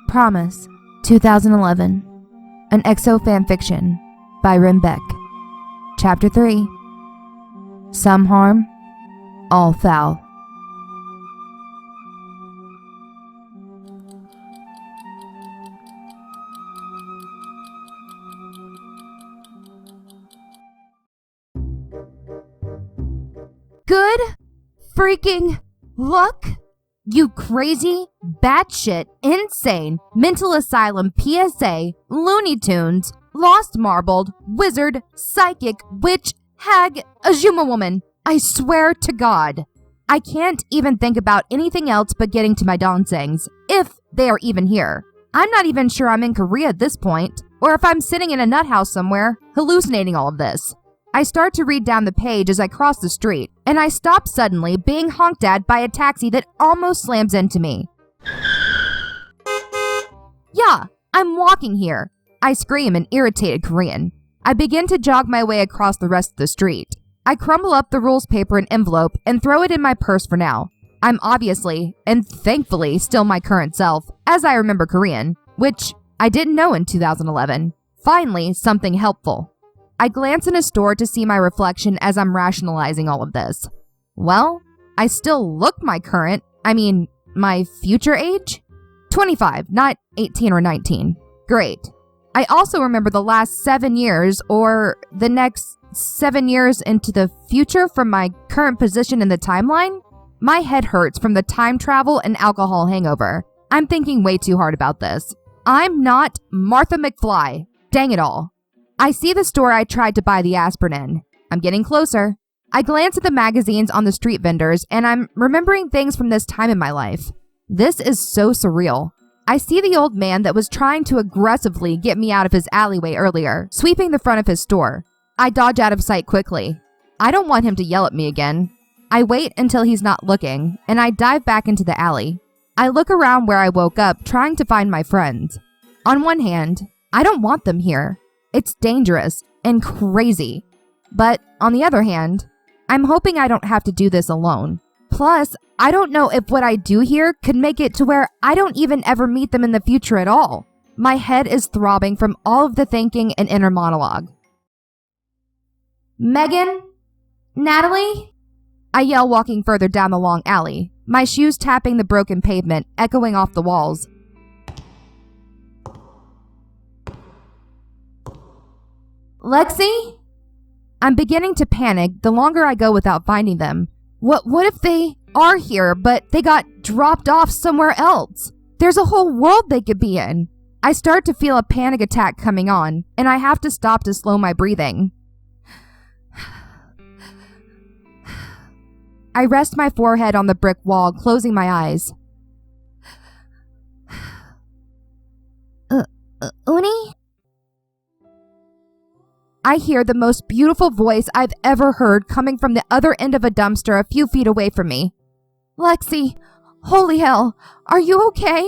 Promise, 2011. An EXO fanfiction by Beck. Chapter 3. Some harm, all foul. Good freaking luck, you crazy, batshit, insane, mental asylum, PSA, Looney Tunes, lost marbled, wizard, psychic, witch, hag, Azuma woman. I swear to God. I can't even think about anything else but getting to my dansangs, if they are even here. I'm not even sure I'm in Korea at this point, or if I'm sitting in a nut house somewhere, hallucinating all of this. I start to read down the page as I cross the street, and I stop suddenly being honked at by a taxi that almost slams into me. Yeah, I'm walking here. I scream in irritated Korean. I begin to jog my way across the rest of the street. I crumble up the rules paper and envelope and throw it in my purse for now. I'm obviously, and thankfully, still my current self, as I remember Korean, which I didn't know in 2011. Finally, something helpful. I glance in a store to see my reflection as I'm rationalizing all of this. Well, I still look my future age? 25, not 18 or 19. Great. I also remember the last 7 years, or the next 7 years into the future from my current position in the timeline. My head hurts from the time travel and alcohol hangover. I'm thinking way too hard about this. I'm not Martha McFly. Dang it all. I see the store I tried to buy the aspirin in. I'm getting closer. I glance at the magazines on the street vendors, and I'm remembering things from this time in my life. This is so surreal. I see the old man that was trying to aggressively get me out of his alleyway earlier, sweeping the front of his store. I dodge out of sight quickly. I don't want him to yell at me again. I wait until he's not looking, and I dive back into the alley. I look around where I woke up, trying to find my friends. On one hand, I don't want them here. It's dangerous and crazy. But on the other hand, I'm hoping I don't have to do this alone. Plus, I don't know if what I do here could make it to where I don't even ever meet them in the future at all. My head is throbbing from all of the thinking and inner monologue. Megan? Natalie? I yell, walking further down the long alley, my shoes tapping the broken pavement, echoing off the walls. Lexie? I'm beginning to panic the longer I go without finding them. What if they are here, but they got dropped off somewhere else? There's a whole world they could be in. I start to feel a panic attack coming on, and I have to stop to slow my breathing. I rest my forehead on the brick wall, closing my eyes. Uni? I hear the most beautiful voice I've ever heard coming from the other end of a dumpster a few feet away from me. Lexie, holy hell, are you okay?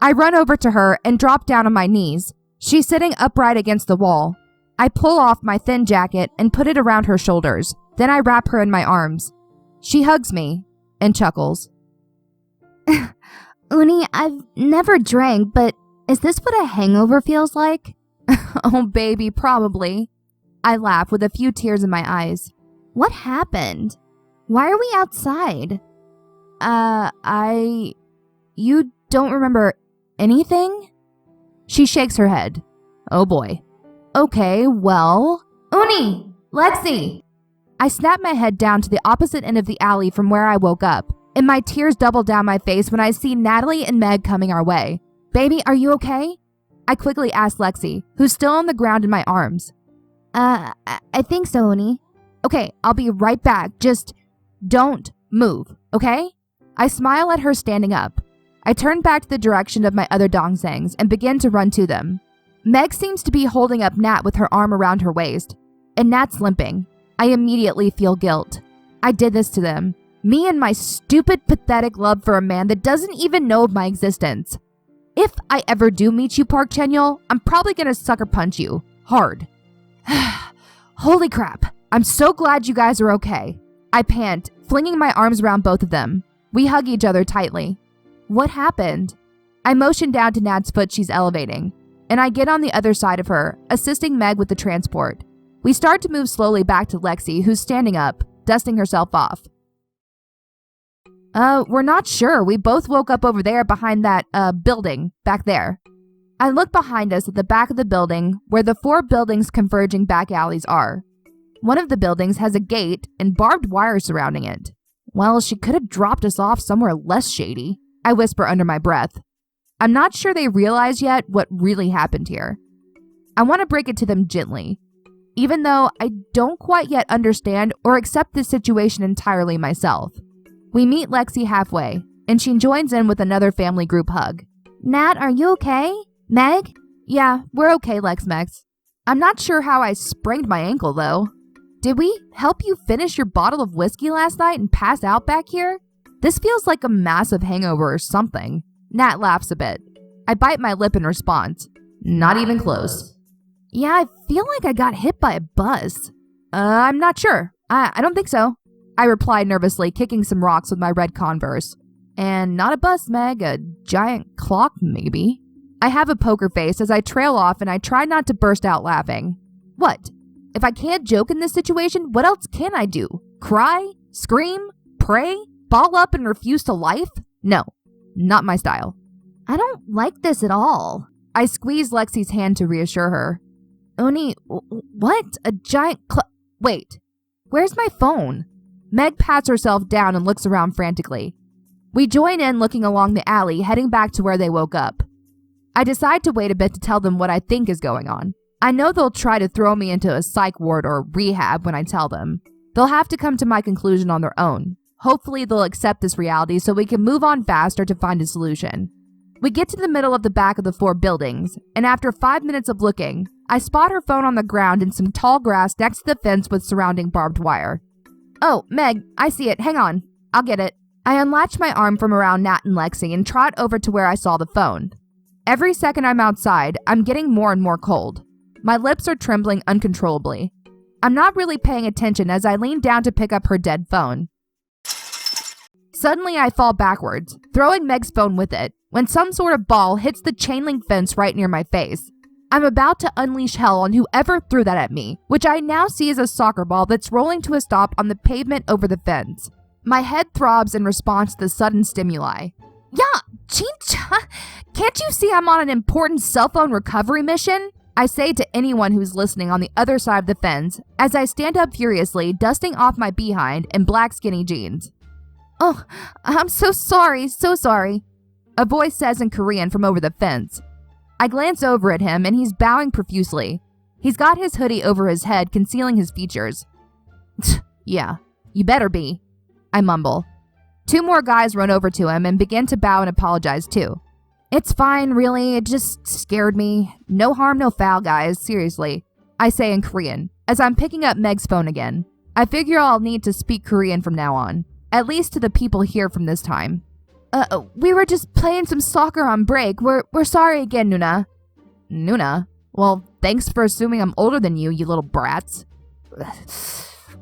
I run over to her and drop down on my knees. She's sitting upright against the wall. I pull off my thin jacket and put it around her shoulders. Then I wrap her in my arms. She hugs me and chuckles. Uni, I've never drank, but is this what a hangover feels like? Oh, baby, probably. I laugh with a few tears in my eyes. What happened? Why are we outside? You don't remember anything? She shakes her head. Oh boy. Okay, well... Uni! Lexie! I snap my head down to the opposite end of the alley from where I woke up, and my tears double down my face when I see Natalie and Meg coming our way. Baby, are you okay? I quickly ask Lexie, who's still on the ground in my arms. I think so, Uni. Okay, I'll be right back. Just don't move, okay? I smile at her standing up. I turn back to the direction of my other dongsangs and begin to run to them. Meg seems to be holding up Nat with her arm around her waist, and Nat's limping. I immediately feel guilt. I did this to them. Me and my stupid, pathetic love for a man that doesn't even know of my existence. If I ever do meet you, Park Chenyol, I'm probably gonna sucker punch you. Hard. Holy crap. I'm so glad you guys are okay. I pant, flinging my arms around both of them. We hug each other tightly. What happened? I motion down to Nat's foot she's elevating, and I get on the other side of her, assisting Meg with the transport. We start to move slowly back to Lexie, who's standing up, dusting herself off. We're not sure. We both woke up over there behind that, building, back there. I look behind us at the back of the building, where the 4 buildings converging back alleys are. One of the buildings has a gate and barbed wire surrounding it. Well, she could have dropped us off somewhere less shady, I whisper under my breath. I'm not sure they realize yet what really happened here. I want to break it to them gently, even though I don't quite yet understand or accept this situation entirely myself. We meet Lexie halfway, and she joins in with another family group hug. Nat, are you okay? Meg? Yeah, we're okay, Lex-Mex. I'm not sure how I sprained my ankle, though. Did we help you finish your bottle of whiskey last night and pass out back here? This feels like a massive hangover or something. Nat laughs a bit. I bite my lip in response. Not even close. Yeah, I feel like I got hit by a bus. I'm not sure. I don't think so. I reply nervously, kicking some rocks with my red Converse. And not a bus, Meg. A giant clock, maybe. I have a poker face as I trail off and I try not to burst out laughing. What? If I can't joke in this situation, what else can I do? Cry? Scream? Pray? Ball up and refuse to life? No, not my style. I don't like this at all. I squeeze Lexie's hand to reassure her. Oni, what? A giant Wait, where's my phone? Meg pats herself down and looks around frantically. We join in looking along the alley, heading back to where they woke up. I decide to wait a bit to tell them what I think is going on. I know they'll try to throw me into a psych ward or rehab when I tell them. They'll have to come to my conclusion on their own. Hopefully they'll accept this reality so we can move on faster to find a solution. We get to the middle of the back of the 4 buildings, and after 5 minutes of looking, I spot her phone on the ground in some tall grass next to the fence with surrounding barbed wire. Oh, Meg, I see it. Hang on. I'll get it. I unlatch my arm from around Nat and Lexie and trot over to where I saw the phone. Every second I'm outside, I'm getting more and more cold. My lips are trembling uncontrollably. I'm not really paying attention as I lean down to pick up her dead phone. Suddenly I fall backwards, throwing Meg's phone with it, when some sort of ball hits the chain link fence right near my face. I'm about to unleash hell on whoever threw that at me, which I now see as a soccer ball that's rolling to a stop on the pavement over the fence. My head throbs in response to the sudden stimuli. Yeah, Chincha, can't you see I'm on an important cell phone recovery mission? I say to anyone who's listening on the other side of the fence as I stand up furiously, dusting off my behind in black skinny jeans. Oh, I'm so sorry, so sorry, a voice says in Korean from over the fence. I glance over at him and he's bowing profusely. He's got his hoodie over his head, concealing his features. Yeah, you better be, I mumble. 2 more guys run over to him and begin to bow and apologize too. It's fine, really. It just scared me. No harm, no foul, guys. Seriously. I say in Korean, as I'm picking up Meg's phone again. I figure I'll need to speak Korean from now on. At least to the people here from this time. We were just playing some soccer on break. We're sorry again, Nuna. Nuna? Well, thanks for assuming I'm older than you little brats.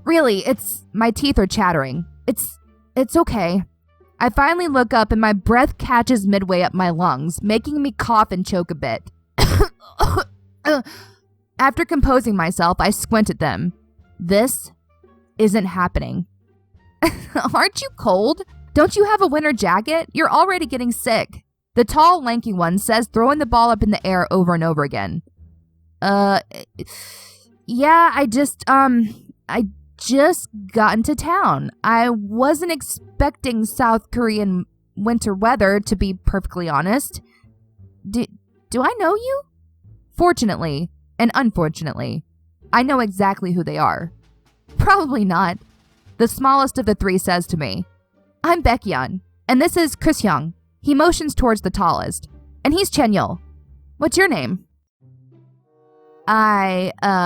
Really, my teeth are chattering. It's okay. I finally look up and my breath catches midway up my lungs, making me cough and choke a bit. After composing myself, I squint at them. This isn't happening. Aren't you cold? Don't you have a winter jacket? You're already getting sick. The tall, lanky one says, throwing the ball up in the air over and over again. Yeah, I just got into town. I wasn't expecting South Korean winter weather, to be perfectly honest. Do I know you? Fortunately, and unfortunately, I know exactly who they are. Probably not. The smallest of the 3 says to me, I'm Baekhyun, and this is Chris Hyung. He motions towards the tallest, and he's Chenyol. What's your name? Ren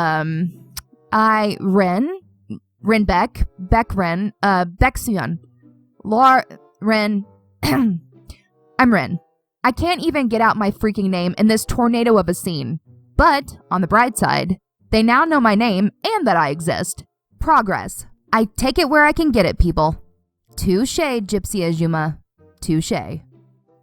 Beck, Baekhyun, Ren, I'm Ren. I can't even get out my freaking name in this tornado of a scene. But, on the bright side, They now know my name and that I exist. Progress. I take it where I can get it, people. Touché, Gypsy Azuma. Touché.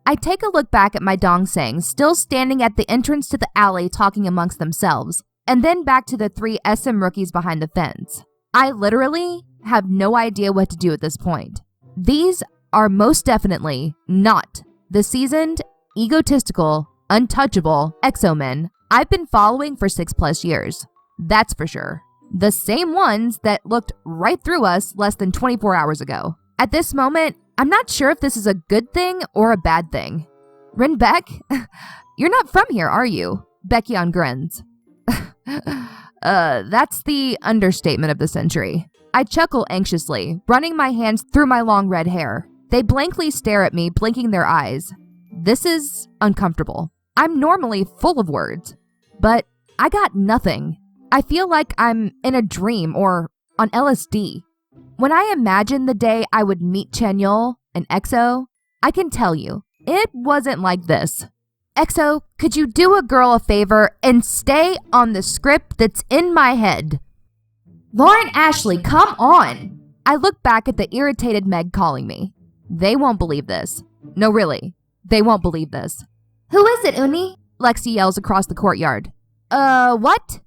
I take a look back at my dongsangs, still standing at the entrance to the alley talking amongst themselves, and then back to the 3 SM rookies behind the fence. I literally have no idea what to do at this point. These are most definitely not the seasoned, egotistical, untouchable EXO men I've been following for 6+ years. That's for sure. The same ones that looked right through us less than 24 hours ago. At this moment, I'm not sure if this is a good thing or a bad thing. Rinbeck, you're not from here, are you? Baekhyun grins. That's the understatement of the century. I chuckle anxiously, running my hands through my long red hair. They blankly stare at me, blinking their eyes. This is uncomfortable. I'm normally full of words, but I got nothing. I feel like I'm in a dream or on LSD. When I imagine the day I would meet Chanyeol and EXO, I can tell you, it wasn't like this. EXO, could you do a girl a favor and stay on the script that's in my head? Lauren Ashley, come on! I look back at the irritated Meg calling me. They won't believe this. No, really. They won't believe this. Who is it, Uni? Lexie yells across the courtyard. What?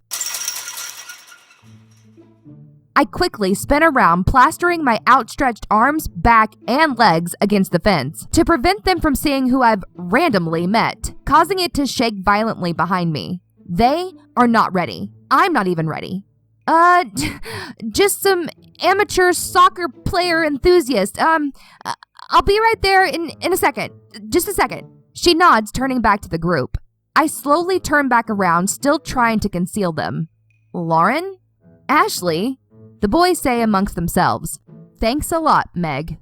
I quickly spin around, plastering my outstretched arms, back, and legs against the fence to prevent them from seeing who I've randomly met, causing it to shake violently behind me. They are not ready. I'm not even ready. Just some amateur soccer player enthusiast. I'll be right there in a second. Just a second. She nods, turning back to the group. I slowly turn back around, still trying to conceal them. Lauren? Ashley? The boys say amongst themselves. Thanks a lot, Meg.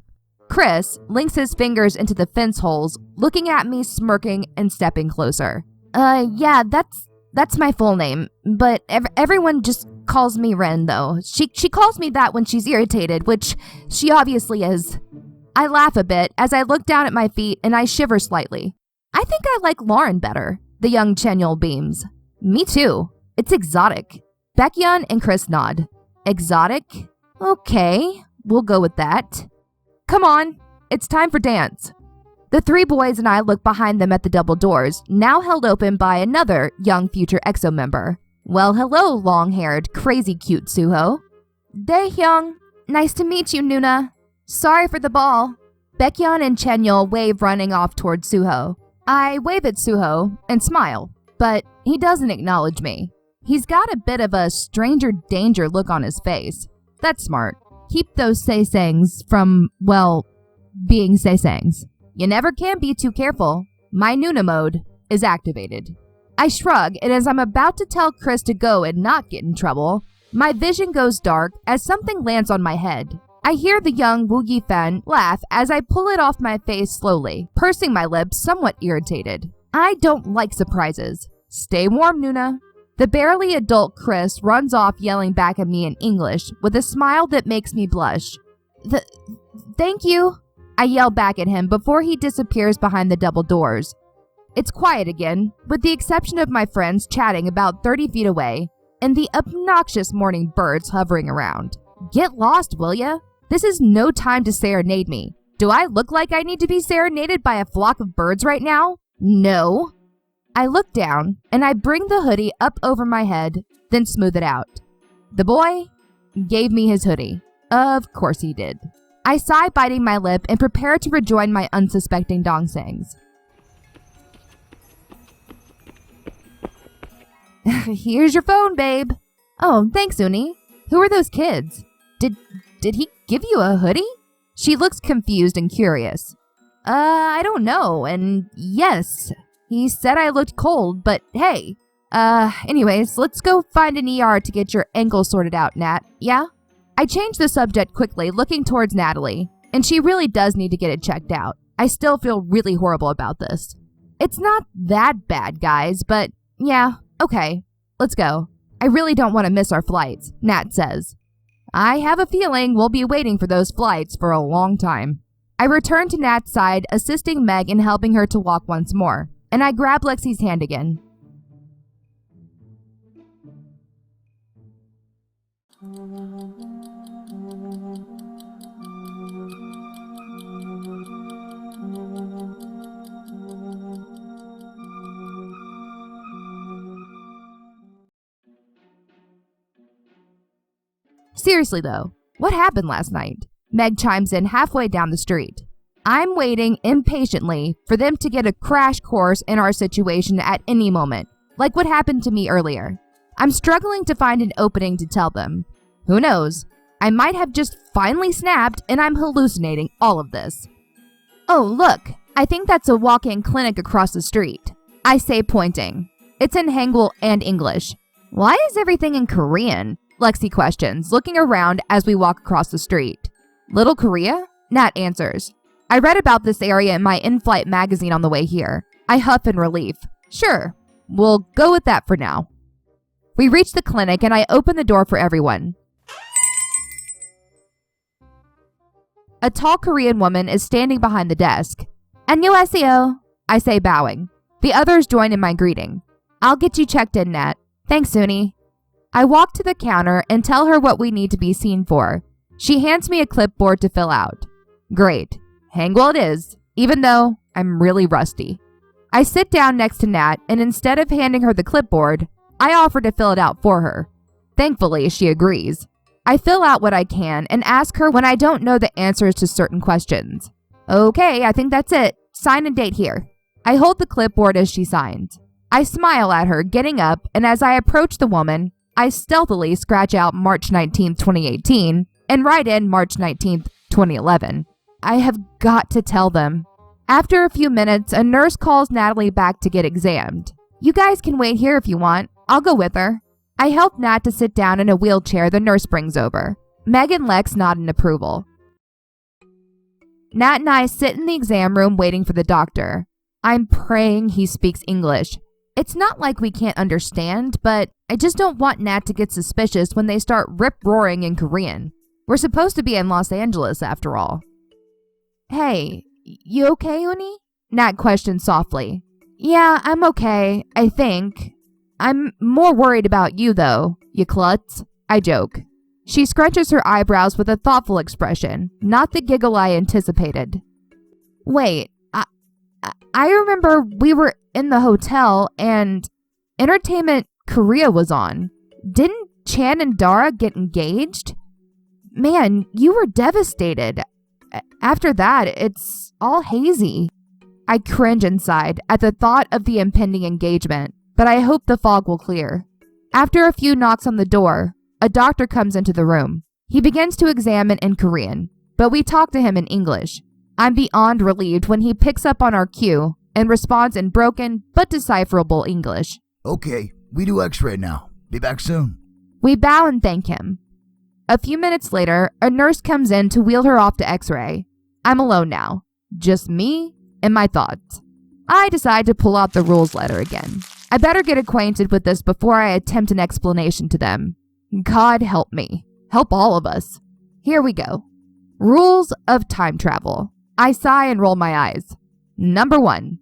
Chris links his fingers into the fence holes, looking at me, smirking, and stepping closer. Yeah, that's my full name, but everyone just calls me Ren, though. She calls me that when she's irritated, which she obviously is. I laugh a bit as I look down at my feet and I shiver slightly. I think I like Lauren better, the young Chanyeol beams. Me too. It's exotic. Baekhyun and Chris nod. Exotic? Okay, we'll go with that. Come on, it's time for dance. The 3 boys and I look behind them at the double doors, now held open by another young future EXO member. Well, hello, long-haired, crazy cute Suho. Daehyung, nice to meet you, Nuna. Sorry for the ball. Baekhyun and Chanyeol wave, running off toward Suho. I wave at Suho and smile, but he doesn't acknowledge me. He's got a bit of a stranger danger look on his face. That's smart. Keep those sasaengs from, well, being sasaengs. You never can be too careful. My Nuna mode is activated. I shrug, and as I'm about to tell Chris to go and not get in trouble, my vision goes dark as something lands on my head. I hear the young Woo Yi-fan laugh as I pull it off my face slowly, pursing my lips, somewhat irritated. I don't like surprises. Stay warm, Nuna. The barely adult Chris runs off, yelling back at me in English with a smile that makes me blush. Thank you, I yell back at him before he disappears behind the double doors. It's quiet again, with the exception of my friends chatting about 30 feet away and the obnoxious morning birds hovering around. Get lost, will ya? This is no time to serenade me. Do I look like I need to be serenaded by a flock of birds right now? No. I look down, and I bring the hoodie up over my head, then smooth it out. The boy gave me his hoodie. Of course he did. I sigh, biting my lip, and prepare to rejoin my unsuspecting dongsangs. Here's your phone, babe. Oh, thanks, Uni. Who are those kids? Did he give you a hoodie? She looks confused and curious. I don't know, and yes, he said I looked cold, but hey. Anyways, let's go find an ER to get your ankle sorted out, Nat, yeah? I change the subject quickly, looking towards Natalie, and she really does need to get it checked out. I still feel really horrible about this. It's not that bad, guys, but yeah, okay, let's go. I really don't want to miss our flights, Nat says. I have a feeling we'll be waiting for those flights for a long time. I return to Nat's side, assisting Meg in helping her to walk once more, and I grab Lexie's hand again. Seriously though, what happened last night? Meg chimes in halfway down the street. I'm waiting impatiently for them to get a crash course in our situation at any moment, like what happened to me earlier. I'm struggling to find an opening to tell them. Who knows? I might have just finally snapped and I'm hallucinating all of this. Oh, look, I think that's a walk-in clinic across the street. I say, pointing. It's in Hangul and English. Why is everything in Korean? Lexie questions, looking around as we walk across the street. Little Korea? Nat answers. I read about this area in my in-flight magazine on the way here. I huff in relief. Sure, we'll go with that for now. We reach the clinic and I open the door for everyone. A tall Korean woman is standing behind the desk. 안녕하세요, I say, bowing. The others join in my greeting. I'll get you checked in, Nat. Thanks, Uni. I walk to the counter and tell her what we need to be seen for. She hands me a clipboard to fill out. Great. Hangul it is, even though I'm really rusty. I sit down next to Nat and instead of handing her the clipboard, I offer to fill it out for her. Thankfully, she agrees. I fill out what I can and ask her when I don't know the answers to certain questions. Okay, I think that's it. Sign and date here. I hold the clipboard as she signs. I smile at her, getting up, and as I approach the woman, I stealthily scratch out March 19th, 2018 and write in March 19th, 2011. I have got to tell them. After a few minutes, a nurse calls Natalie back to get examined. You guys can wait here if you want. I'll go with her. I help Nat to sit down in a wheelchair the nurse brings over. Meg and Lex nod in approval. Nat and I sit in the exam room waiting for the doctor. I'm praying he speaks English. It's not like we can't understand, but I just don't want Nat to get suspicious when they start rip-roaring in Korean. We're supposed to be in Los Angeles after all. Hey, you okay, Uni? Nat questioned softly. Yeah, I'm okay, I think. I'm more worried about you, though, you klutz. I joke. She scrunches her eyebrows with a thoughtful expression, not the giggle I anticipated. Wait, I remember we were in the hotel and Entertainment Korea was on. Didn't Chan and Dara get engaged? Man, you were devastated. After that, it's all hazy. I cringe inside at the thought of the impending engagement, but I hope the fog will clear. After a few knocks on the door, a doctor comes into the room. He begins to examine in Korean, but we talk to him in English. I'm beyond relieved when he picks up on our cue and responds in broken but decipherable English. Okay, we do x-ray now. Be back soon. We bow and thank him. A few minutes later, a nurse comes in to wheel her off to x-ray. I'm alone now. Just me and my thoughts. I decide to pull out the rules letter again. I better get acquainted with this before I attempt an explanation to them. God help me. Help all of us. Here we go. Rules of time travel. I sigh and roll my eyes. Number 1.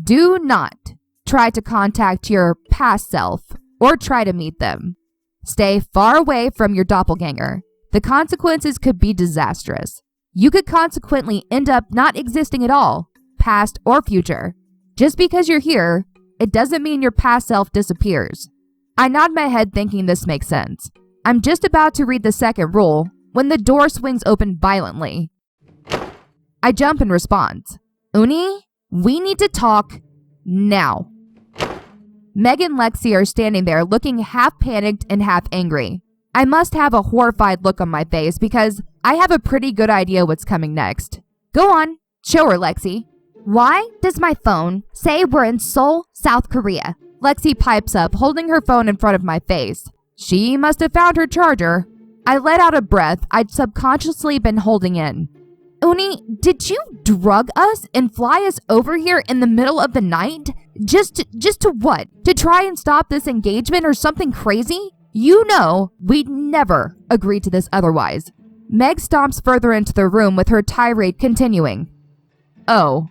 Do not try to contact your past self or try to meet them. Stay far away from your doppelganger. The consequences could be disastrous. You could consequently end up not existing at all, past or future. Just because you're here, it doesn't mean your past self disappears. I nod my head thinking this makes sense. I'm just about to read the second rule when the door swings open violently. I jump in response. Uni, we need to talk now. Meg and Lexie are standing there looking half panicked and half angry. I must have a horrified look on my face because I have a pretty good idea what's coming next. Go on, show her, Lexie. Why does my phone say we're in Seoul, South Korea? Lexie pipes up, holding her phone in front of my face. She must have found her charger. I let out a breath I'd subconsciously been holding in. Uni, did you drug us and fly us over here in the middle of the night? Just to what? To try and stop this engagement or something crazy? You know we'd never agree to this otherwise. Meg stomps further into the room with her tirade continuing. Oh.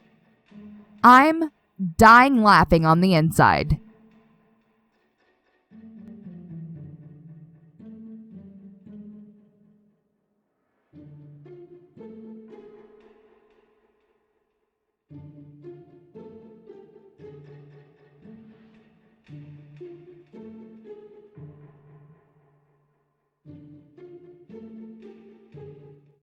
I'm dying laughing on the inside.